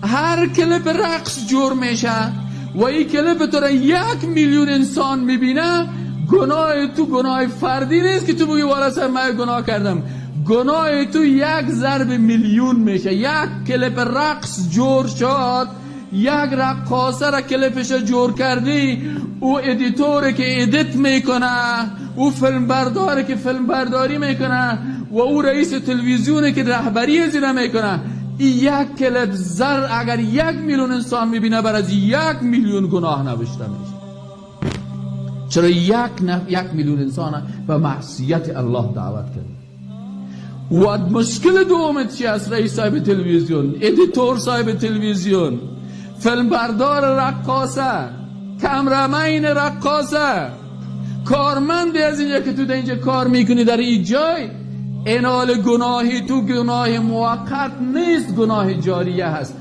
هر کلیپ رقص جور میشه و این کلیپ تو را 1 میلیون انسان میبینه، گناه تو گناه فردی نیست که تو بگی والا صاحب من گناه کردم، گناه تو 1 ضرب میلیون میشه. 1 کلیپ رقص جور شد، 1 رقاصه را کلیپش جور کردی، او ادیتوری که ادیت میکنه، او فیلم برداری که فیلم برداری میکنه و او رئیس تلویزیونی که رهبری زیرا میکنه، این 1 کلیپ زر اگر 1 میلیون انسان میبینه بر از 1 میلیون گناه نوشته میشه. چرا 1 میلیون انسان به معصیت الله دعوت کرد. و مشکل دومت چی است؟ رئیس صاحب تلویزیون، ادیتور صاحب تلویزیون، فیلم بردار رقاصه، کامرامین رقاصه، کارمند از اینجا که تو در اینجا کار میکنی در این جای، اینال گناهی تو گناه موقت نیست، گناه جاریه هست.